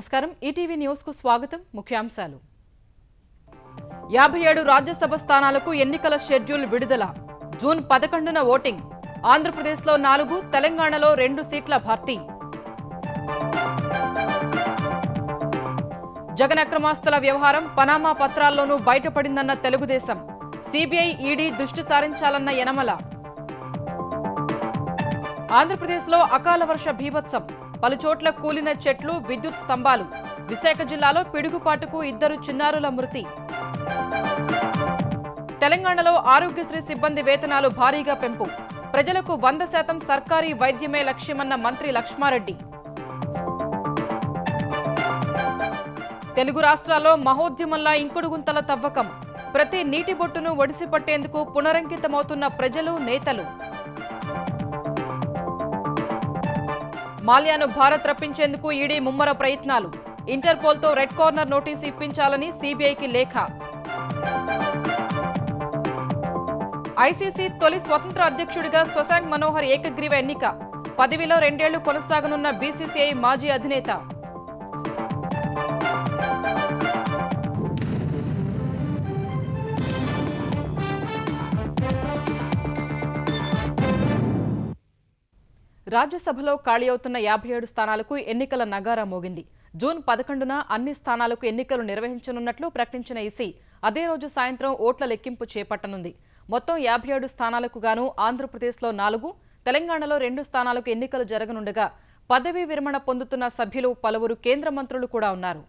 నమస్కారం ETV news కు స్వాగతం ముఖ్యాంశాలు 57 రాజ్యసభ స్థానాలకు ఎన్నికల షెడ్యూల్ విడుదల జూన్ 11న ఓటింగ్ ఆంధ్రప్రదేశ్లో 4 తెలంగాణలో 2 సీట్ల భర్తీ జగన్ అక్రమాస్తుల వ్యవహారం పనామా పత్రాల్లోనూ బయటపడిందన్న తెలుగుదేశం సిబిఐ ఈడీ దృష్టి సారించాలన్న యనమల ఆంధ్రప్రదేశ్లో అకాల వర్ష బీభత్సం పలుచోట్ల కూలిన చెట్లు విద్యుత్ స్తంభాలు విశాఖ జిల్లాలో పిడుగుపాటుకు 2 చిన్నారుల మృతి తెలంగాణలో ఆరోగ్యశ్రీ సిబ్బంది వేతనాలు భారీగా పెంపు ప్రజలకు 100% సర్కారీ వైద్యమే లక్ష్యమన్న మంత్రి లక్ష్మారెడ్డి తెలుగు రాష్ట్రాల్లో మహోద్యమంలా ఇంకుడు గుంతల తవ్వకం ప్రతి నీటి బొట్టును ఒడిసిపట్టేందుకు పునరంకితమవుతున్న ప్రజలు నేతలు మాల్యాను భారత్ రప్పించేందుకు ఈడీ ముమ్మర ప్రయత్నాలు ఇంటర్పోల్తో రెడ్ కార్నర్ నోటీసు ఇప్పించాలని సిబిఐకి లేఖ ఐసీసీ తొలి స్వతంత్ర అధ్యక్షుడిగా శశాంక్ మనోహర్ ఏకగ్రీవ ఎన్నిక పదవిలో 2 ఏళ్లు కొనసాగనున్న బీసీసీఐ మాజీ అధినేత రాజ్యసభలో ఖాళీ అవుతున్న 57 స్థానాలకు ఎన్నికల నగారా మోగింది జూన్ 11న అన్ని స్థానాలకు ఎన్నికలు నిర్వహించనున్నట్లు ప్రకటించిన ఈసీ అదే రోజు సాయంత్రం ఓట్ల లెక్కింపు చేపట్టనుంది మొత్తం 57 స్థానాలకు గాను ఆంధ్రప్రదేశ్లో 4 తెలంగాణలో 2 స్థానాలకు ఎన్నికలు జరగనుండగా పదవీ విరమణ పొందుతున్న సభ్యులు పలువురు కేంద్ర మంత్రులు కూడా ఉన్నారు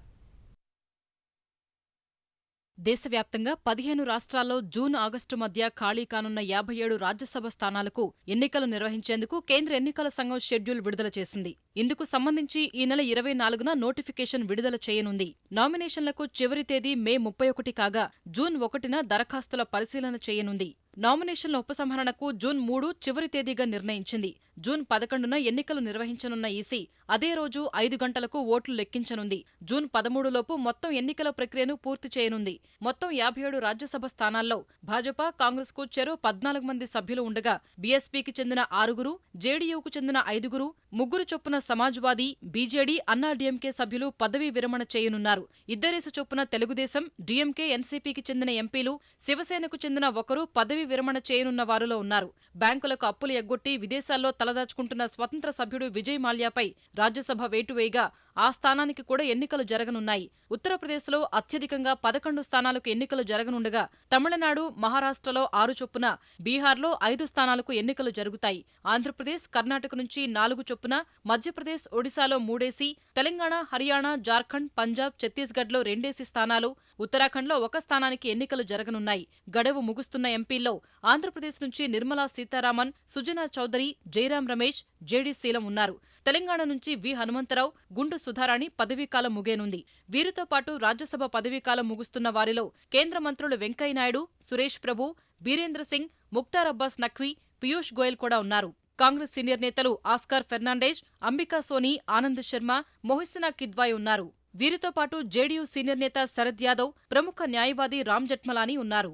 దేశవ్యాప్తంగా 15 రాష్ట్రాల్లో జూన్ ఆగస్టు మధ్య ఖాళీ కానున్న 57 రాజ్యసభ స్థానాలకు ఎన్నికలు నిర్వహించేందుకు కేంద్ర ఎన్నికల సంఘం షెడ్యూల్ విడుదల చేసింది ఇందుకు సంబంధించి ఈ నెల 24న నోటిఫికేషన్ విడుదల చేయనుంది నామినేషన్లకు చివరి తేదీ మే 31 కాగా జూన్ 1న దరఖాస్తుల పరిశీలన చేయనుంది నామినేషన్ల ఉపసంహరణకు జూన్ 3 చివరి తేదీగా నిర్ణయించింది జూన్ 11న ఎన్నికలు నిర్వహించనున్న ఈసీ అదే రోజు 5 గంటలకు ఓట్లు లెక్కించనుంది జూన్ 13లోపు మొత్తం ఎన్నికల ప్రక్రియను పూర్తి చేయనుంది మొత్తం 57 రాజ్యసభ స్థానాల్లో భాజపా కాంగ్రెస్కు చెరో 14 మంది సభ్యులు ఉండగా బీఎస్పీకి చెందిన 6 జేడీయూకు చెందిన 5 ముగ్గురు చొప్పున సమాజ్వాదీ బీజేడీ అన్నాడీఎంకే సభ్యులు పదవీ విరమణ చేయనున్నారు 2 చొప్పున తెలుగుదేశం డీఎంకే ఎన్సీపీకి చెందిన ఎంపీలు శివసేనకు చెందిన 1 పదవీ విరమణ చేయనున్న వారిలో ఉన్నారు బ్యాంకులకు అప్పులు ఎగ్గొట్టి విదేశాల్లో తలదాచుకుంటున్న స్వతంత్ర సభ్యుడు విజయ్ మాల్యాపై రాజ్యసభ వేటు వేయగా ఆ స్థానానికి కూడా ఎన్నికలు జరగనున్నాయి ఉత్తరప్రదేశ్లో అత్యధికంగా 11 స్థానాలకు ఎన్నికలు జరగనుండగా తమిళనాడు మహారాష్ట్రలో 6 చొప్పున బీహార్లో 5 స్థానాలకు ఎన్నికలు జరుగుతాయి ఆంధ్రప్రదేశ్ కర్ణాటక నుంచి 4 చొప్పున మధ్యప్రదేశ్ ఒడిశాలో 3 తెలంగాణ హర్యానా జార్ఖండ్ పంజాబ్ ఛత్తీస్గఢ్లో 2 స్థానాలు ఉత్తరాఖండ్లో 1 స్థానానికి ఎన్నికలు జరగనున్నాయి గడువు ముగుస్తున్న ఎంపీల్లో ఆంధ్రప్రదేశ్ నుంచి నిర్మలా సీతారామన్ సుజనా చౌదరి జైరాం రమేష్ జేడీ శీలం ఉన్నారు తెలంగాణ నుంచి వి హనుమంతరావు గుండు సుధారాణి పదవీకాలం ముగేనుంది వీరితో పాటు రాజ్యసభ పదవీకాలం ముగుస్తున్న వారిలో కేంద్ర మంత్రులు వెంకయ్యనాయుడు సురేష్ ప్రభు బీరేంద్ర సింగ్ ముక్తార్ అబ్బాస్ నఖ్వీ పీయూష్ గోయల్ కూడా ఉన్నారు కాంగ్రెస్ సీనియర్ నేతలు ఆస్కార్ ఫెర్నాండేజ్ అంబికా సోని ఆనంద్ శర్మ మొహిసినా కిద్వాయ్ ఉన్నారు వీరితో పాటు జేడీయూ సీనియర్ నేత శరద్ యాదవ్ ప్రముఖ న్యాయవాది రామ్ జెఠ్మలానీ ఉన్నారు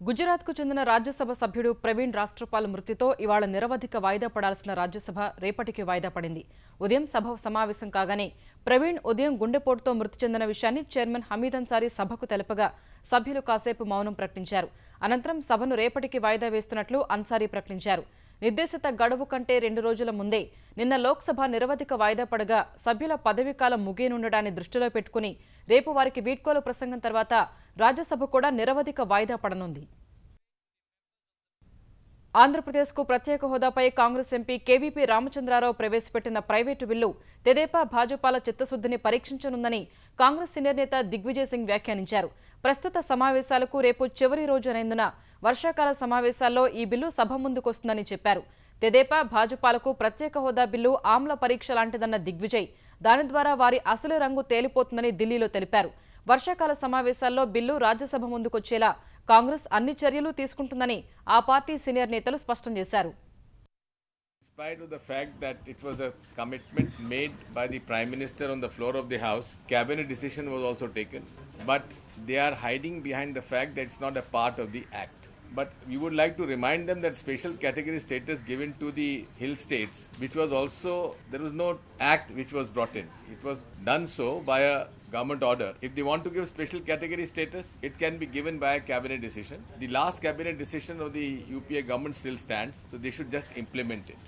గుజరాత్కు చెందిన రాజ్యసభ సభ్యుడు ప్రవీణ్ రాష్ట్రపాల్ మృతితో ఇవాళ నిరవధిక వాయిదా పడాల్సిన రాజ్యసభ రేపటికి వాయిదా పడింది ఉదయం సభ సమావేశం కాగానే ప్రవీణ్ ఉదయం గుండెపోటుతో మృతి చెందిన విషయాన్ని చైర్మన్ హమీద్ అన్సారీ సభకు తెలపగా సభ్యులు కాసేపు మౌనం ప్రకటించారు అనంతరం సభను రేపటికి వాయిదా వేస్తున్నట్లు అన్సారీ ప్రకటించారు నిర్దేశిత గడువు కంటే 2 రోజుల ముందే నిన్న లోక్సభ నిరవధిక వాయిదా పడగా సభ్యుల పదవీకాలం ముగియనుండడాన్ని దృష్టిలో పెట్టుకుని రేపు వారికి వీడ్కోలు ప్రసంగం తర్వాత రాజ్యసభ కూడా నిరవధిక వాయిదా పడనుంది ఆంధ్రప్రదేశ్కు ప్రత్యేక హోదాపై కాంగ్రెస్ ఎంపీ కేవీపీ రామచంద్రారావు ప్రవేశపెట్టిన ప్రైవేటు బిల్లు తెదేపా భాజపాల చిత్తశుద్ధిని పరీక్షించనుందని కాంగ్రెస్ సీనియర్ నేత దిగ్విజయ్ సింగ్ వ్యాఖ్యానించారు ప్రస్తుత సమావేశాలకు రేపు చివరి రోజు అయినందున వర్షాకాల సమావేశాల్లో ఈ బిల్లు సభ ముందుకొస్తుందని చెప్పారు తెదేపా భాజపాలకు ప్రత్యేక హోదా బిల్లు ఆమ్ల పరీక్ష లాంటిదన్న దిగ్విజయ్ దాని ద్వారా వారి అసలు రంగు తేలిపోతుందని ఢిల్లీలో తెలిపారు వర్షాకాల సమావేశాల్లో బిల్లు రాజ్యసభ ముందుకొచ్చేలా కాంగ్రెస్ అన్ని చర్యలు తీసుకుంటుందని ఆ పార్టీ సీనియర్ నేతలు స్పష్టం చేశారు Despite of the fact that it was a commitment made by the Prime Minister on the floor of the House, cabinet decision was also taken, but they are hiding behind the fact that it's not a part of the act. but we would like to remind them that special category status given to the hill states, which was also, there was no act which was brought in. It was done so by a government order. If they want to give special category status, it can be given by a cabinet decision. The last cabinet decision of the UPA government still stands, so they should just implement it.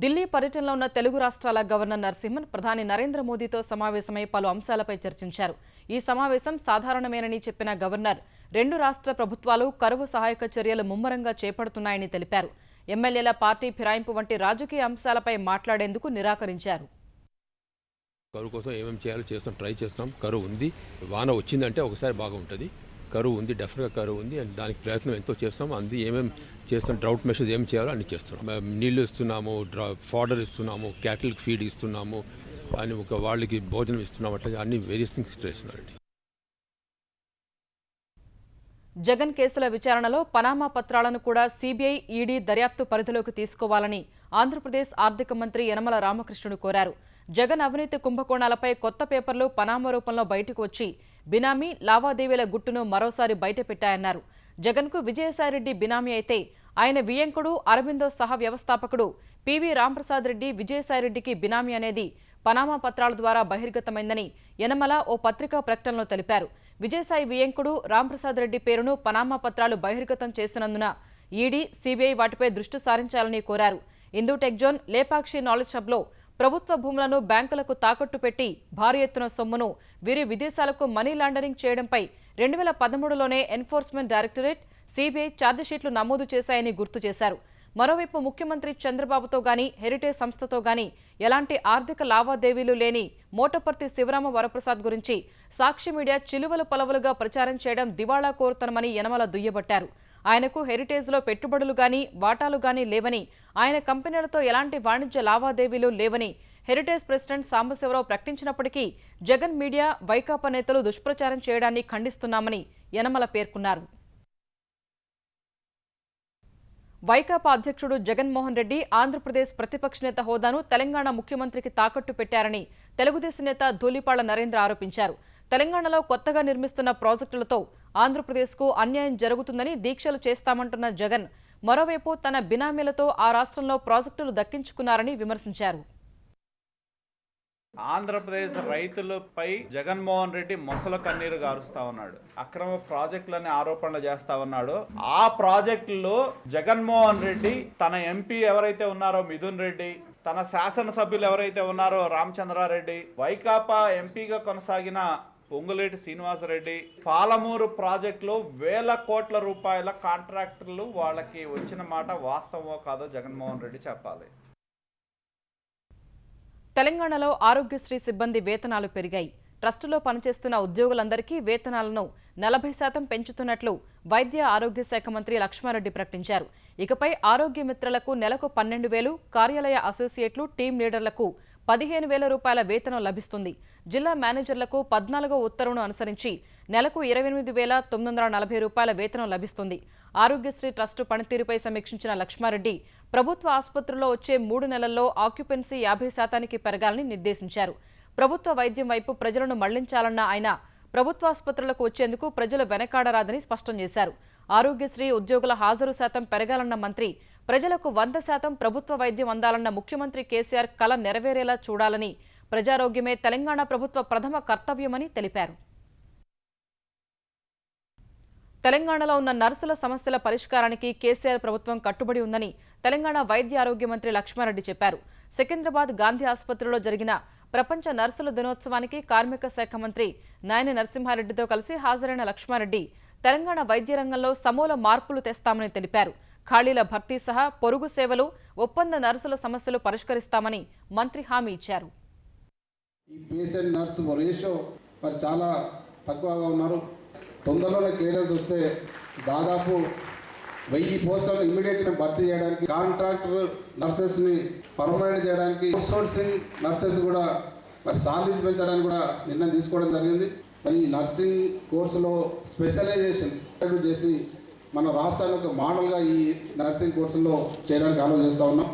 Delhi పర్యటనలో ఉన్న తెలుగు రాష్ట్రాల governor Narasimhan ప్రధాని నరేంద్ర మోదీతో సమావేశమై పలు అంశాలపై చర్చించారు. ఈ సమావేశం సాధారణమేనని చెప్పిన గవర్నర్ రెండు రాష్ట్ర ప్రభుత్వాలు కరువు సహాయక చర్యలు ముమ్మరంగా చేపడుతున్నాయని తెలిపారు. ఎమ్మెల్యేల పార్టీ ఫిరాయింపు వంటి రాజకీయ అంశాలపై మాట్లాడేందుకు నిరాకరించారు. కరువు కోసం ఏమేమి చేయాలో చేస్తాం, ట్రై చేస్తాం. కరువు ఉంది, వాన వచ్చిందంటే ఒకసారి బాగా ఉంటుంది. కరువు ఉంది, డెఫినెట్గా కరువు ఉంది, అండ్ దానికి ప్రయత్నం ఎంతో చేస్తాం. అంది ఏమేమి చేస్తాం, డ్రౌట్ మెషర్స్ ఏం చేయాలో అన్ని చేస్తున్నాం. నీళ్లు ఇస్తున్నాము, ఫాడర్ ఇస్తున్నాము, క్యాటిల్కి ఫీడ్ ఇస్తున్నాము, అని ఒక వాళ్ళకి భోజనం ఇస్తున్నాము, అట్లా అన్ని వేరియస్ థింగ్స్ చేస్తున్నారండి. జగన్ కేసుల విచారణలో పనామా పత్రాలను కూడా సీబీఐ, ఈడీ దర్యాప్తు పరిధిలోకి తీసుకోవాలని ఆంధ్రప్రదేశ్ ఆర్థిక మంత్రి యనమల రామకృష్ణుడు కోరారు. జగన్ అవినీతి కుంభకోణాలపై కొత్త పేపర్లు పనామా రూపంలో బయటకు వచ్చి బినామీ లావాదేవీల గుట్టును మరోసారి బయటపెట్టాయన్నారు. జగన్కు విజయసాయిరెడ్డి బినామీ అయితే ఆయన వియంకుడు, అరబిందో సహ వ్యవస్థాపకుడు పివి రాంప్రసాద్ రెడ్డి విజయసాయిరెడ్డికి బినామీ అనేది పనామా పత్రాల ద్వారా బహిర్గతమైందని యనమల ఓ పత్రికా ప్రకటనలో తెలిపారు. విజయసాయి వియంకుడు, రాంప్రసాద్ రెడ్డి పేరును పనామా పత్రాలు బహిర్గతం చేసినందున ఈడీ, సీబీఐ వాటిపై దృష్టి సారించాలని కోరారు. Hindu tech zone, Lepakshi knowledge హబ్లో ప్రభుత్వ భూములను బ్యాంకులకు తాకట్టు పెట్టి భారీ ఎత్తున సొమ్మును వీరి విదేశాలకు మనీ లాండరింగ్ చేయడంపై 2013లోనే ఎన్ఫోర్స్మెంట్ డైరెక్టరేట్, సీబీఐ ఛార్జిషీట్లు నమోదు చేశాయని గుర్తు చేశారు. మరోవైపు ముఖ్యమంత్రి చంద్రబాబుతో గాని, హెరిటేజ్ సంస్థతో గాని ఎలాంటి ఆర్థిక లావాదేవీలు లేని మోటపర్తి శివరామ వరప్రసాద్ గురించి సాక్షి మీడియా చిలువలు పలవలుగా ప్రచారం చేయడం దివాళా కోరుతనమని యనమల దుయ్యబట్టారు. ఆయనకు హెరిటేజ్లో పెట్టుబడులు గాని, వాటాలు గాని లేవని, ఆయన కంపెనీలతో ఎలాంటి వాణిజ్య లావాదేవీలు లేవని హెరిటేజ్ ప్రెసిడెంట్ సాంబశివరావు ప్రకటించినప్పటికీ జగన్ మీడియా, వైకాపా నేతలు దుష్ప్రచారం చేయడాన్ని ఖండిస్తున్నామని యనమల పేర్కొన్నారు. వైకాపా అధ్యక్షుడు జగన్మోహన్ రెడ్డి ఆంధ్రప్రదేశ్ ప్రతిపక్ష నేత హోదాను తెలంగాణ ముఖ్యమంత్రికి తాకట్టు పెట్టారని తెలుగుదేశం నేత ధూళిపాళ్ల నరేంద్ర ఆరోపించారు. తెలంగాణలో కొత్తగా నిర్మిస్తున్న ప్రాజెక్టులతో ఆంధ్రప్రదేశ్కు అన్యాయం జరుగుతుందని దీక్షలు చేస్తామంటున్న జగన్ మరోవైపు తన బినామీలతో ఆ రాష్ట్రంలో ప్రాజెక్టులు దక్కించుకున్నారని విమర్శించారు. ఆంధ్రప్రదేశ్ రైతులపై జగన్మోహన్ రెడ్డి మొసల కన్నీరు గారుస్తా ఉన్నాడు. అక్రమ ప్రాజెక్టులని ఆరోపణలు చేస్తా ఉన్నాడు. ఆ ప్రాజెక్టుల్లో జగన్మోహన్ రెడ్డి తన ఎంపీ ఎవరైతే ఉన్నారో మిథున్ రెడ్డి, తన శాసనసభ్యులు ఎవరైతే ఉన్నారో రామచంద్రారెడ్డి, వైకాపా ఎంపీగా కొనసాగిన పొంగులేటి శ్రీనివాసరెడ్డి, పాలమూరు ప్రాజెక్టులో వేల కోట్ల రూపాయల కాంట్రాక్టర్లు వాళ్ళకి వచ్చిన మాట వాస్తవమో కాదో జగన్మోహన్ రెడ్డి చెప్పాలి. తెలంగాణలో ఆరోగ్యశ్రీ సిబ్బంది వేతనాలు పెరిగాయి. ట్రస్టులో పనిచేస్తున్న ఉద్యోగులందరికీ వేతనాలను 40% పెంచుతున్నట్లు వైద్య ఆరోగ్య శాఖ మంత్రి లక్ష్మారెడ్డి ప్రకటించారు. ఇకపై ఆరోగ్య మిత్రులకు నెలకు 12,000, కార్యాలయ అసోసియేట్లు, టీం లీడర్లకు 15,000 రూపాయల వేతనం లభిస్తుంది. జిల్లా మేనేజర్లకు 14వ ఉత్తర్వును అనుసరించి నెలకు 28,940 రూపాయల వేతనం లభిస్తుంది. ఆరోగ్యశ్రీ ట్రస్టు పనితీరుపై సమీక్షించిన లక్ష్మారెడ్డి ప్రభుత్వ ఆసుపత్రుల్లో వచ్చే 3 నెలల్లో ఆక్యుపెన్సీ 50% పెరగాలని నిర్దేశించారు. ప్రభుత్వ వైద్యం వైపు ప్రజలను మళ్లించాలన్న ఆయన ప్రభుత్వాసుపత్రులకు వచ్చేందుకు ప్రజలు వెనకాడరాదని స్పష్టం చేశారు. ఆరోగ్యశ్రీ ఉద్యోగుల హాజరు శాతం పెరగాలన్న మంత్రి ప్రజలకు 100% ప్రభుత్వ వైద్యం అందాలన్న ముఖ్యమంత్రి కేసీఆర్ కల నెరవేరేలా చూడాలని, ప్రజారోగ్యమే తెలంగాణ ప్రభుత్వ ప్రథమ కర్తవ్యమని తెలిపారు. తెలంగాణలో ఉన్న నర్సుల సమస్యల పరిష్కారానికి కేసీఆర్ ప్రభుత్వం కట్టుబడి ఉందని తెలంగాణ వైద్య ఆరోగ్య మంత్రి లక్ష్మారెడ్డి చెప్పారు. సికింద్రాబాద్ గాంధీ ఆసుపత్రిలో జరిగిన ప్రపంచ నర్సుల దినోత్సవానికి కార్మిక శాఖ మంత్రి నాయని నరసింహారెడ్డితో కలిసి హాజరైన లక్ష్మారెడ్డి తెలంగాణ వైద్య రంగంలో సమూల మార్పులు తెస్తామని తెలిపారు. ఖాళీల భర్తీ సహా పొరుగు సేవలు, ఒప్పంద నర్సుల సమస్యలు పరిష్కరిస్తామని మంత్రి హామీ ఇచ్చారు. ఈ పేషెంట్ నర్సు రేషియో మరి చాలా తక్కువగా ఉన్నారు. తొందరలోనే క్లియరెన్స్ వస్తే దాదాపు 1000 పోస్టులను ఇమీడియట్గా భర్తీ చేయడానికి, కాంట్రాక్టర్ నర్సెస్ని పర్మనెంట్ చేయడానికి, అవుట్సోర్సింగ్ నర్సెస్ కూడా మరి సాలరీస్ పెంచడానికి కూడా నిర్ణయం తీసుకోవడం జరిగింది. మరి ఈ నర్సింగ్ కోర్సులో స్పెషలైజేషన్ చేసి మన రాష్ట్రానికి ఒక మోడల్గా ఈ నర్సింగ్ కోర్సులో చేయడానికి ఆలోచిస్తూ ఉన్నాం.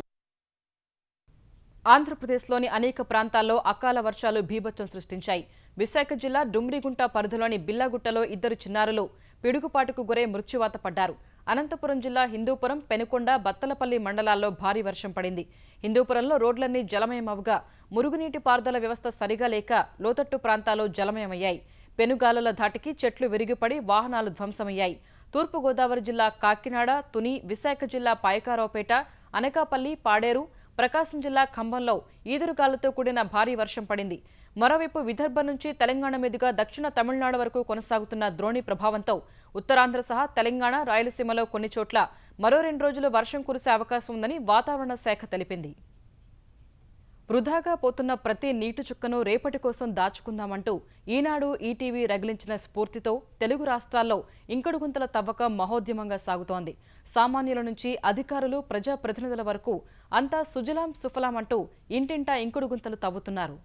ఆంధ్రప్రదేశ్లోని అనేక ప్రాంతాల్లో అకాల వర్షాలు బీభత్సం సృష్టించాయి. విశాఖ జిల్లా డుమ్రిగుంట పరిధిలోని బిల్లాగుట్టలో ఇద్దరు చిన్నారులు పిడుగుపాటుకు గురై మృత్యువాత పడ్డారు. అనంతపురం జిల్లా హిందూపురం, పెనుకొండ, బత్తలపల్లి మండలాల్లో భారీ వర్షం పడింది. హిందూపురంలో రోడ్లన్నీ జలమయమవగా మురుగునీటి పారుదల వ్యవస్థ సరిగా లేక లోతట్టు ప్రాంతాల్లో జలమయమయ్యాయి. పెనుగాలుల ధాటికి చెట్లు విరిగిపడి వాహనాలు ధ్వంసమయ్యాయి. తూర్పుగోదావరి జిల్లా కాకినాడ, తుని, విశాఖ జిల్లా పాయకారావుపేట, అనకాపల్లి, పాడేరు, ప్రకాశం జిల్లా ఖమ్మంలో ఈదురుగాలులతో కూడిన భారీ వర్షం పడింది. మరోవైపు విదర్భ నుంచి తెలంగాణ మీదుగా దక్షిణ తమిళనాడు వరకు కొనసాగుతున్న ద్రోణి ప్రభావంతో ఉత్తరాంధ్ర సహా తెలంగాణ, రాయలసీమలో కొన్ని చోట్ల మరో 2 రోజులు వర్షం కురిసే అవకాశం ఉందని వాతావరణ శాఖ తెలిపింది. వృధాగా పోతున్న ప్రతి నీటి చుక్కను రేపటి కోసం దాచుకుందామంటూ ఈనాడు, ఈటీవీ రగిలించిన స్ఫూర్తితో తెలుగు రాష్ట్రాల్లో ఇంకుడు గుంతల తవ్వకం మహోద్యమంగా సాగుతోంది. సామాన్యుల నుంచి అధికారులు, ప్రజాప్రతినిధుల వరకు అంతా సుజలాం సుఫలాం అంటూ ఇంటింటా ఇంకుడు గుంతలు తవ్వుతున్నారు.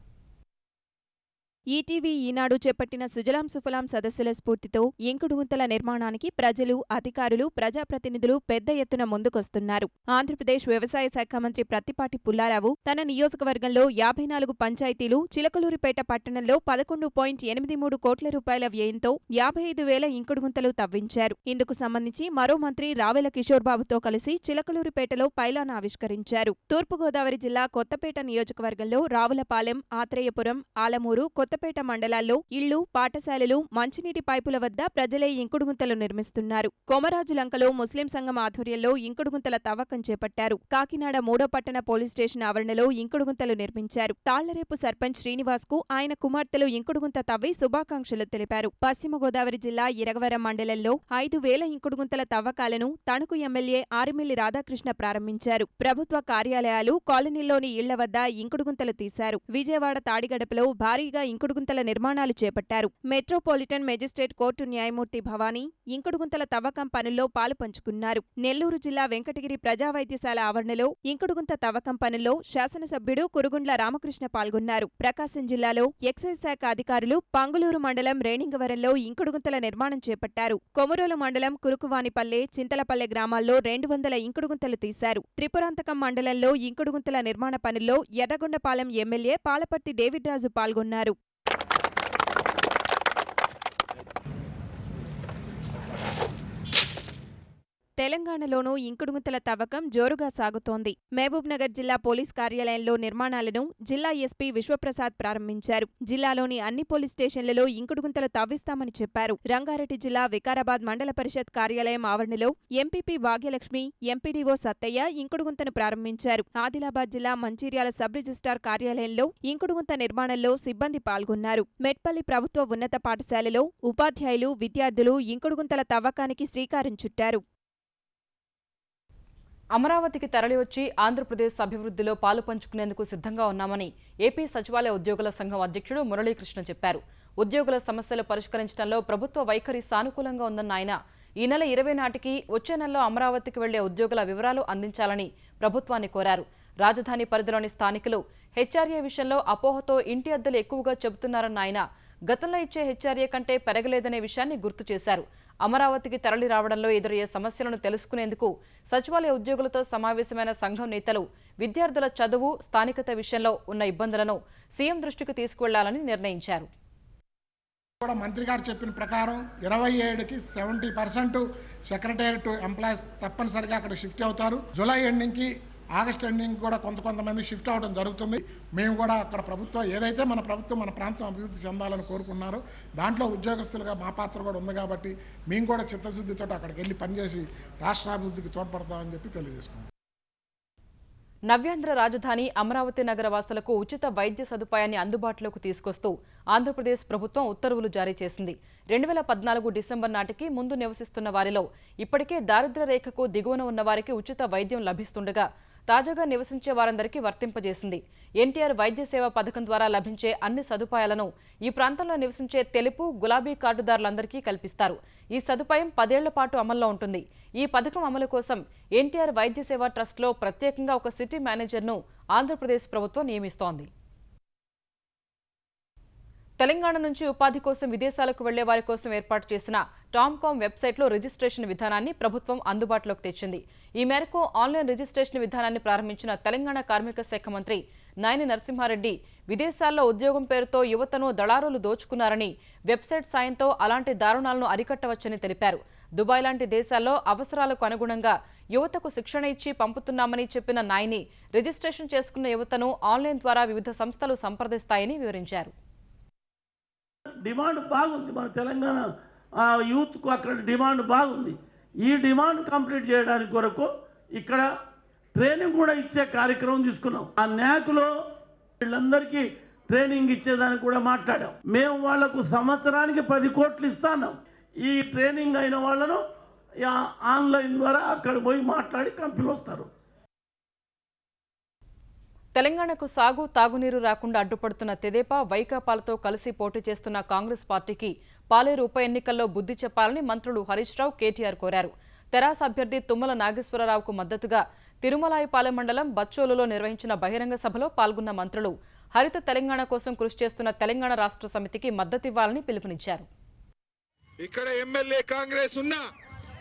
ఈటీవీ, ఈనాడు చేపట్టిన సుజలాం సుఫలాం సదస్సుల స్ఫూర్తితో ఇంకుడు గుంతల నిర్మాణానికి ప్రజలు, అధికారులు, ప్రజాప్రతినిధులు పెద్ద ఎత్తున ముందుకొస్తున్నారు. ఆంధ్రప్రదేశ్ వ్యవసాయ శాఖ మంత్రి ప్రత్తిపాటి పుల్లారావు తన నియోజకవర్గంలో 54 పంచాయతీలు, చిలకలూరిపేట పట్టణంలో 11.83 కోట్ల రూపాయల వ్యయంతో 55,000 ఇంకుడు గుంతలు తవ్వించారు. ఇందుకు సంబంధించి మరో మంత్రి రావెల కిషోర్ బాబుతో కలిసి చిలకలూరిపేటలో పైలాన్ ఆవిష్కరించారు. తూర్పుగోదావరి జిల్లా కొత్తపేట నియోజకవర్గంలో రావులపాలెం, ఆత్రేయపురం, ఆలమూరు, కొత్తపేట మండలాల్లో ఇళ్లు, పాఠశాలలు, మంచినీటి పైపుల వద్ద ప్రజలే ఇంకుడుగుంతలు నిర్మిస్తున్నారు. కొమరాజులంకలో ముస్లిం సంఘం ఆధ్వర్యంలో ఇంకుడుగుంతల తవ్వకం చేపట్టారు. కాకినాడ 3వ పట్టణ పోలీస్ స్టేషన్ ఆవరణలో ఇంకుడుగుంతలు నిర్మించారు. తాళ్లరేపు సర్పంచ్ శ్రీనివాస్ కు ఆయన కుమార్తెలు ఇంకుడుగుంత తవ్వి శుభాకాంక్షలు తెలిపారు. పశ్చిమ గోదావరి జిల్లా ఇరగవరం మండలంలో 5,000 ఇంకుడుగుంతల తవ్వకాలను తణుకు ఎమ్మెల్యే ఆరిమిల్లి రాధాకృష్ణ ప్రారంభించారు. ప్రభుత్వ కార్యాలయాలు, కాలనీల్లోని ఇళ్ల వద్ద ఇంకుడుగుంతలు తీశారు. విజయవాడ తాడిగడపలో భారీగా ఇంకుడుగుంతల నిర్మాణాలు చేపట్టారు. మెట్రోపాలిటన్ మెజిస్ట్రేట్ కోర్టు న్యాయమూర్తి భవానీ ఇంకుడుగుంతల తవ్వకం పనుల్లో పాలు పంచుకున్నారు. నెల్లూరు జిల్లా వెంకటగిరి ప్రజా వైద్యశాల ఆవరణలో ఇంకుడుగుంత తవ్వకం పనుల్లో శాసనసభ్యుడు కురుగుండ్ల రామకృష్ణ పాల్గొన్నారు. ప్రకాశం జిల్లాలో ఎక్సైజ్ శాఖ అధికారులు పంగులూరు మండలం రేణింగవరంలో ఇంకుడుగుంతల నిర్మాణం చేపట్టారు. కొమరోలు మండలం కురుకువానిపల్లె, చింతలపల్లె గ్రామాల్లో 200 ఇంకుడుగుంతలు తీశారు. త్రిపురాంతకం మండలంలో ఇంకుడుగుంతల నిర్మాణ పనుల్లో ఎర్రగొండపాలెం ఎమ్మెల్యే పాలపర్తి డేవిడ్ రాజు పాల్గొన్నారు. తెలంగాణలోనూ ఇంకుడుగుంతల తవ్వకం జోరుగా సాగుతోంది. మహబూబ్నగర్ జిల్లా పోలీస్ కార్యాలయంలో నిర్మాణాలను జిల్లా ఎస్పీ విశ్వప్రసాద్ ప్రారంభించారు. జిల్లాలోని అన్ని పోలీస్ స్టేషన్లలో ఇంకుడుగుంతలు తవ్విస్తామని చెప్పారు. రంగారెడ్డి జిల్లా వికారాబాద్ మండల పరిషత్ కార్యాలయం ఆవరణలో ఎంపీపీ భాగ్యలక్ష్మి, ఎంపీడీఓ సత్తయ్య ఇంకుడుగుంతను ప్రారంభించారు. ఆదిలాబాద్ జిల్లా మంచిర్యాల సబ్ రిజిస్ట్రార్ కార్యాలయంలో ఇంకుడుగుంత నిర్మాణంలో సిబ్బంది పాల్గొన్నారు. మెట్పల్లి ప్రభుత్వ ఉన్నత పాఠశాలలో ఉపాధ్యాయులు, విద్యార్థులు ఇంకుడుగుంతల తవ్వకానికి శ్రీకారం చుట్టారు. అమరావతికి తరలివచ్చి ఆంధ్రప్రదేశ్ అభివృద్ధిలో పాలు పంచుకునేందుకు సిద్ధంగా ఉన్నామని ఏపీ సచివాలయ ఉద్యోగుల సంఘం అధ్యక్షుడు మురళీకృష్ణ చెప్పారు. ఉద్యోగుల సమస్యలు పరిష్కరించడంలో ప్రభుత్వ వైఖరి సానుకూలంగా ఉందన్న ఆయన ఈ నెల 20 నాటికి వచ్చే నెలలో అమరావతికి వెళ్లే ఉద్యోగుల వివరాలు అందించాలని ప్రభుత్వాన్ని కోరారు. రాజధాని పరిధిలోని స్థానికులు హెచ్ఆర్ఏ విషయంలో అపోహతో ఇంటి అద్దెలు ఎక్కువగా చెబుతున్నారన్న ఆయన గతంలో ఇచ్చే హెచ్ఆర్ఏ కంటే పెరగలేదనే విషయాన్ని గుర్తు చేశారు. అమరావతికి తరలి రావడంలో ఎదురయ్యే సమస్యలను తెలుసుకునేందుకు సచివాలయ ఉద్యోగులతో సమావేశమైన సంఘం నేతలు విద్యార్థుల చదువు, స్థానికత విషయంలో ఉన్న ఇబ్బందులను సీఎం దృష్టికి తీసుకువెళ్లాలని నిర్ణయించారు. మంత్రి గారు చెప్పిన ప్రకారం 27కి 70% సెక్రటేరియట్ ఎంప్లాయీస్ తప్పనిసరిగా అక్కడ షిఫ్ట్ అవుతారు. జూలై ఎండింగ్కి, ఆగస్ట్ ఎండింగ్ కూడా కొంతమంది షిఫ్ట్ అవడం జరుగుతుంది. మేము కూడా అక్కడ ప్రభుత్వం ఏదైతే మన ప్రభుత్వం మన ప్రాంతం అభివృద్ధి చెందాలని కోరుకున్నారో దాంట్లో ఉద్యోగస్తులుగా మా పాత్ర కూడా ఉంది కాబట్టి మేము కూడా చిత్తశుద్ధితో అక్కడికి వెళ్ళి పనిచేసి రాష్ట్రాభివృద్ధికి తోడ్పడతామని చెప్పి తెలియజేసుకున్నాం. నవ్యాంధ్ర రాజధాని అమరావతి నగర వాసులకు ఉచిత వైద్య సదుపాయాన్ని అందుబాటులోకి తీసుకొస్తూ ఆంధ్రప్రదేశ్ ప్రభుత్వం ఉత్తర్వులు జారీ చేసింది. 2014 డిసెంబర్ నాటికి ముందు నివసిస్తున్న వారిలో ఇప్పటికే దారిద్ర్య రేఖకు దిగువన ఉన్న వారికి ఉచిత వైద్యం లభిస్తుండగా తాజాగా నివసించే వారందరికీ వర్తింపజేసింది. ఎన్టీఆర్ వైద్య సేవ పథకం ద్వారా లభించే అన్ని సదుపాయాలను ఈ ప్రాంతంలో నివసించే తెలుపు, గులాబీ కార్డుదారులందరికీ కల్పిస్తారు. ఈ సదుపాయం 10 ఏళ్ల పాటు అమల్లో ఉంటుంది. ఈ పథకం అమలు కోసం ఎన్టీఆర్ వైద్య సేవ ట్రస్ట్లో ప్రత్యేకంగా ఒక సిటీ మేనేజర్ను ఆంధ్రప్రదేశ్ ప్రభుత్వం నియమిస్తోంది. తెలంగాణ నుంచి ఉపాధి కోసం విదేశాలకు వెళ్లే వారి కోసం ఏర్పాటు చేసిన టామ్కామ్ వెబ్సైట్లో రిజిస్ట్రేషన్ విధానాన్ని ప్రభుత్వం అందుబాటులోకి తెచ్చింది. ఈ మేరకు ఆన్లైన్ రిజిస్ట్రేషన్ విధానాన్ని ప్రారంభించిన తెలంగాణ కార్మిక శాఖ మంత్రి నాయని నరసింహారెడ్డి విదేశాల్లో ఉద్యోగం పేరుతో యువతను దళారులు దోచుకున్నారని వెబ్సైట్ సాయంతో అలాంటి దారుణాలను అరికట్టవచ్చని తెలిపారు. దుబాయ్ లాంటి దేశాల్లో అవసరాలకు అనుగుణంగా యువతకు శిక్షణ ఇచ్చి పంపుతున్నామని చెప్పిన నాయని రిజిస్ట్రేషన్ చేసుకున్న యువతను ఆన్లైన్ ద్వారా వివిధ సంస్థలు సంప్రదిస్తాయని వివరించారు. డిమాండ్ బాగుంది, మన తెలంగాణ యూత్కు అక్కడ డిమాండ్ బాగుంది. ఈ డిమాండ్ కంప్లీట్ చేయడానికి కొరకు ఇక్కడ ట్రైనింగ్ కూడా ఇచ్చే కార్యక్రమం తీసుకున్నాం. ఆ న్యాక్లో వీళ్ళందరికీ ట్రైనింగ్ ఇచ్చేదానికి కూడా మాట్లాడాం. మేము వాళ్లకు సంవత్సరానికి 10 కోట్లు ఇస్తాను. ఈ ట్రైనింగ్ అయిన వాళ్ళను ఆన్లైన్ ద్వారా అక్కడ పోయి మాట్లాడి కంపెనీలు వస్తారు. తెలంగాణకు సాగు తాగునీరు రాకుండా అడ్డుపడుతున్న తెదేపా వైకాపాలతో కలిసి పోటీ చేస్తున్న కాంగ్రెస్ పార్టీకి పాలేరు ఉప ఎన్నికల్లో బుద్ధి చెప్పాలని మంత్రులు హరీష్ రావు, కేటీఆర్ కోరారు. తెరాస అభ్యర్థి తుమ్మల నాగేశ్వరరావుకు మద్దతుగా తిరుమలాయిపాలెం మండలం బచ్చోలులో నిర్వహించిన బహిరంగ సభలో పాల్గొన్న మంత్రులు హరిత తెలంగాణ కోసం కృషి చేస్తున్న తెలంగాణ రాష్ట్ర సమితికి మద్దతివ్వాలని పిలుపునిచ్చారు. ఇక్కడ ఎమ్మెల్యే కాంగ్రెస్ ఉన్నా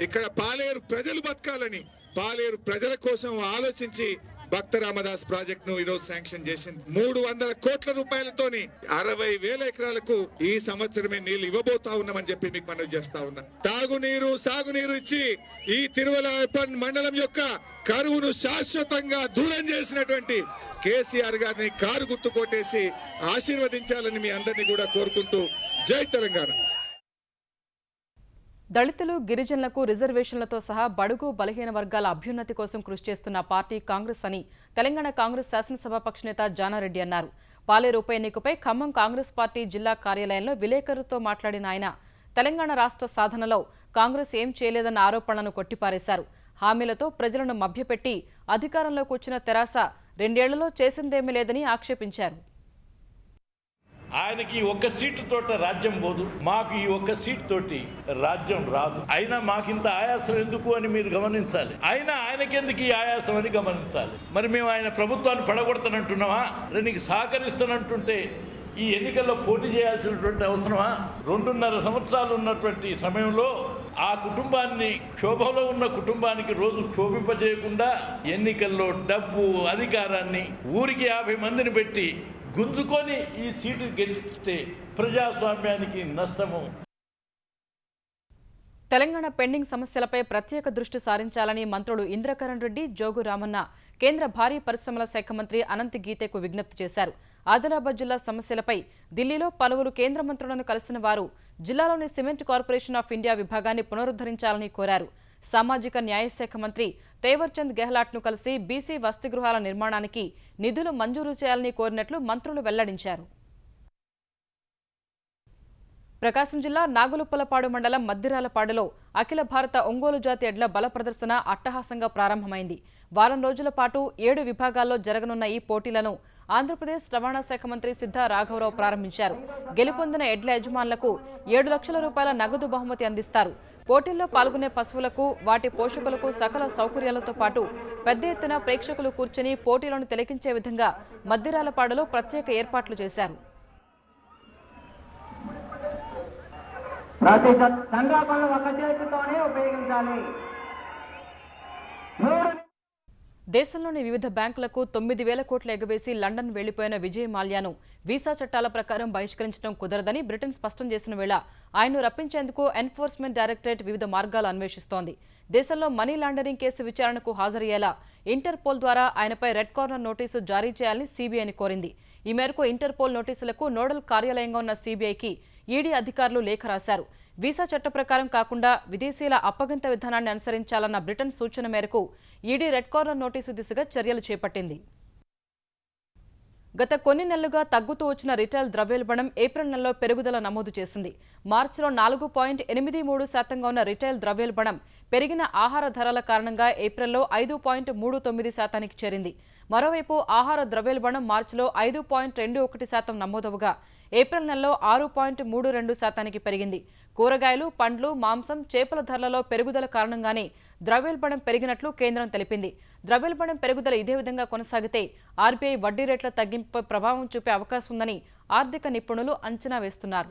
ఇక్కడ పాలేరు ప్రజలు బతకాలని, పాలేరు ప్రజల కోసం ఆలోచించి భక్త రామదాస్ ప్రాజెక్ట్ ను ఈరోజు శాంక్షన్ చేసింది. 300 కోట్ల రూపాయలతోని 60,000 ఎకరాలకు ఈ సంవత్సరమే నీళ్లు ఇవ్వబోతా ఉన్నామని చెప్పి మీకు మనవి చేస్తా ఉన్నా. తాగునీరు సాగునీరు ఇచ్చి ఈ తిరుమలాయపల్లి మండలం యొక్క కరువును శాశ్వతంగా దూరం చేసినటువంటి కేసీఆర్ గారిని కారు గుర్తు కొట్టేసి ఆశీర్వదించాలని మీ అందరినీ కూడా కోరుకుంటూ జై తెలంగాణ. దళితులు, గిరిజనులకు రిజర్వేషన్లతో సహా బడుగు బలహీన వర్గాల అభ్యున్నతి కోసం కృషి చేస్తున్న పార్టీ కాంగ్రెస్ అని తెలంగాణ కాంగ్రెస్ శాసనసభాపక్ష నేత జానారెడ్డి అన్నారు. పాలేరు ఉప ఎన్నికపై ఖమ్మం కాంగ్రెస్ పార్టీ జిల్లా కార్యాలయంలో విలేకరులతో మాట్లాడిన ఆయన తెలంగాణ రాష్ట్ర సాధనలో కాంగ్రెస్ ఏం చేయలేదన్న ఆరోపణలను కొట్టిపారేశారు. హామీలతో ప్రజలను మభ్యపెట్టి అధికారంలోకి వచ్చిన తెరాస 2 ఏళ్లలో చేసిందేమీ లేదని ఆక్షేపించారు. ఆయనకి ఒక్క సీటు తోట రాజ్యం పోదు, మాకు ఈ ఒక్క సీటు తోటి రాజ్యం రాదు. అయినా మాకింత ఆయాసం ఎందుకు అని మీరు గమనించాలి. అయినా ఆయనకెందుకు ఈ ఆయాసం అని గమనించాలి. మరి మేము ఆయన ప్రభుత్వాన్ని పడగొడతానంటున్నావా? నీకు సహకరిస్తానంటుంటే ఈ ఎన్నికల్లో పోటీ చేయాల్సినటువంటి అవసరమా? 2.5 సంవత్సరాలు ఉన్నటువంటి సమయంలో ఆ కుటుంబాన్ని, క్షోభంలో ఉన్న కుటుంబానికి రోజు క్షోభింపజేయకుండా ఎన్నికల్లో డబ్బు, అధికారాన్ని ఊరికి 50 మందిని పెట్టి గుంజుకొని ఈ సీటు గెలిస్తే ప్రజాస్వామ్యానికి నష్టము. తెలంగాణ పెండింగ్ సమస్యలపై ప్రత్యేక దృష్టి సారించాలని మంత్రులు ఇంద్రకరణ్ రెడ్డి, జోగు రామన్న కేంద్ర భారీ పరిశ్రమల శాఖ మంత్రి అనంత్ గీతేకు విజ్ఞప్తి చేశారు. ఆదిలాబాద్ జిల్లా సమస్యలపై ఢిల్లీలో పలువురు కేంద్ర మంత్రులను కలిసిన వారు జిల్లాలోని సిమెంట్ కార్పొరేషన్ ఆఫ్ ఇండియా విభాగాన్ని పునరుద్ధరించాలని కోరారు. సామాజిక న్యాయ శాఖ మంత్రి తేవర్చంద్ గెహ్లాట్ను కలిసి బీసీ వసతి గృహాల నిర్మాణానికి నిధులు మంజూరు చేయాలని కోరినట్లు మంత్రులు వెల్లడించారు. ప్రకాశం జిల్లా నాగులుప్పలపాడు మండలం మద్దిరాలపాడులో అఖిల భారత ఒంగోలు జాతి ఎడ్ల బల ప్రదర్శన అట్టహాసంగా ప్రారంభమైంది. వారం రోజుల పాటు 7 విభాగాల్లో జరగనున్న ఈ పోటీలను ఆంధ్రప్రదేశ్ రవాణా శాఖ మంత్రి సిద్ధా రాఘవరావు ప్రారంభించారు. గెలుపొందిన ఎడ్ల యజమానులకు 7 లక్షల రూపాయల నగదు బహుమతి అందిస్తారు. పోటీల్లో పాల్గొనే పశువులకు, వాటి పోషకులకు సకల సౌకర్యాలతో పాటు పెద్ద ఎత్తున ప్రేక్షకులు కూర్చుని పోటీలను తిలకించే విధంగా మద్దిరాలపాడులో ప్రత్యేక ఏర్పాట్లు చేశారు. దేశంలోని వివిధ బ్యాంకులకు 9,000 కోట్లు ఎగవేసి లండన్ వెళ్లిపోయిన విజయ్ మాల్యాను వీసా చట్టాల ప్రకారం బహిష్కరించడం కుదరదని బ్రిటన్ స్పష్టం చేసిన వేళ ఆయన్ను రప్పించేందుకు ఎన్ఫోర్స్మెంట్ డైరెక్టరేట్ వివిధ మార్గాలు అన్వేషిస్తోంది. దేశంలో మనీ లాండరింగ్ కేసు విచారణకు హాజరయ్యేలా ఇంటర్పోల్ ద్వారా ఆయనపై రెడ్ కార్నర్ నోటీసు జారీ చేయాలని సీబీఐని కోరింది. ఈ మేరకు ఇంటర్పోల్ నోటీసులకు నోడల్ కార్యాలయంగా ఉన్న సీబీఐకి ఈడీ అధికారులు లేఖ రాశారు. వీసా చట్ట ప్రకారం కాకుండా విదేశీయుల అప్పగింత విధానాన్ని అనుసరించాలన్న బ్రిటన్ సూచన మేరకు ఈడీ రెడ్ కార్నర్ నోటీసు దిశగా చర్యలు చేపట్టింది. గత కొన్ని నెలలుగా తగ్గుతూ వచ్చిన రిటైల్ ద్రవ్యోల్బణం ఏప్రిల్ నెలలో పెరుగుదల నమోదు చేసింది. మార్చిలో 4.83% ఉన్న రిటైల్ ద్రవ్యోల్బణం పెరిగిన ఆహార ధరల కారణంగా ఏప్రిల్లో 5.39% చేరింది. మరోవైపు ఆహార ద్రవ్యోల్బణం మార్చిలో 5.21% నమోదవగా ఏప్రిల్ నెలలో 6.32% పెరిగింది. కూరగాయలు, పండ్లు, మాంసం, చేపల ధరలలో పెరుగుదల కారణంగానే ద్రవ్యోల్బణం పెరిగినట్లు కేంద్రం తెలిపింది. ద్రవ్యోల్బణం పెరుగుదల ఇదే విధంగా కొనసాగితే ఆర్బీఐ వడ్డీ రేట్ల తగ్గింపుపై ప్రభావం చూపే అవకాశం ఉందని ఆర్థిక నిపుణులు అంచనా వేస్తున్నారు.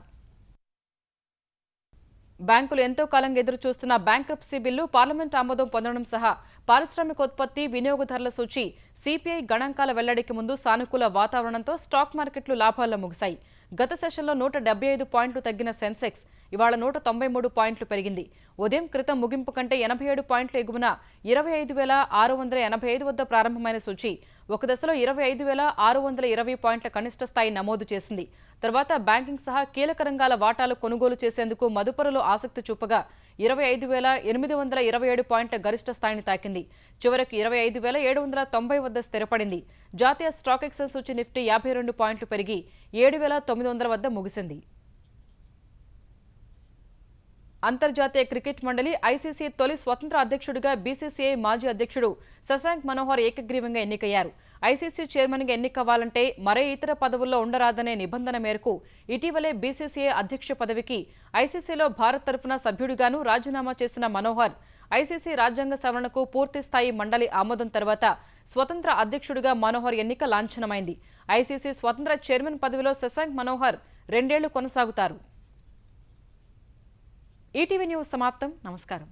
బ్యాంకులు ఎంతో కాలంగా ఎదురు చూస్తున్న బ్యాంక్రప్సీ బిల్లు పార్లమెంట్ ఆమోదం పొందడం సహా పారిశ్రామికోత్పత్తి వినియోగదారుల సూచి సిపిఐ గణాంకాల వెల్లడికి ముందు సానుకూల వాతావరణంతో స్టాక్ మార్కెట్లు లాభాల్లో ముగిశాయి. గత సెషన్లో 175 పాయింట్లు తగ్గిన సెన్సెక్స్ ఇవాళ 193 పాయింట్లు పెరిగింది. ఉదయం క్రితం ముగింపు కంటే 87 పాయింట్లు ఎగువన 25,685 వద్ద ప్రారంభమైన సూచి ఒక దశలో 25,620 పాయింట్ల కనిష్ట స్థాయి నమోదు చేసింది. తర్వాత బ్యాంకింగ్ సహా కీలక రంగాల వాటాలు కొనుగోలు చేసేందుకు మదుపరులు ఆసక్తి చూపగా 25,827 పాయింట్ల గరిష్ట స్థాయిని తాకింది. చివరకు 25,790 వద్ద స్థిరపడింది. జాతీయ స్టాక్ ఎక్స్చేంజ్ సూచి నిఫ్టీ 52 పాయింట్లు పెరిగి 7,900 వద్ద ముగిసింది. అంతర్జాతీయ క్రికెట్ మండలి ఐసీసీ తొలి స్వతంత్ర అధ్యక్షుడిగా బీసీసీఐ మాజీ అధ్యక్షుడు శశాంక్ మనోహర్ ఏకగ్రీవంగా ఎన్నికయ్యారు. ఐసీసీ చైర్మన్గా ఎన్నికవ్వాలంటే మరే ఇతర పదవుల్లో ఉండరాదనే నిబంధన మేరకు ఇటీవలే బీసీసీఐ అధ్యక్ష పదవికి ఐసీసీలో భారత్ తరఫున సభ్యుడిగాను రాజీనామా చేసిన మనోహర్ ఐసీసీ రాజ్యాంగ సవరణకు పూర్తిస్థాయి మండలి ఆమోదం తర్వాత స్వతంత్ర అధ్యక్షుడిగా మనోహర్ ఎన్నిక లాంఛనమైంది. ఐసీసీ స్వతంత్ర చైర్మన్ పదవిలో శశాంక్ మనోహర్ 2 ఏళ్లు కొనసాగుతారు. ఈటీవీ న్యూస్ సమాప్తం. నమస్కారం.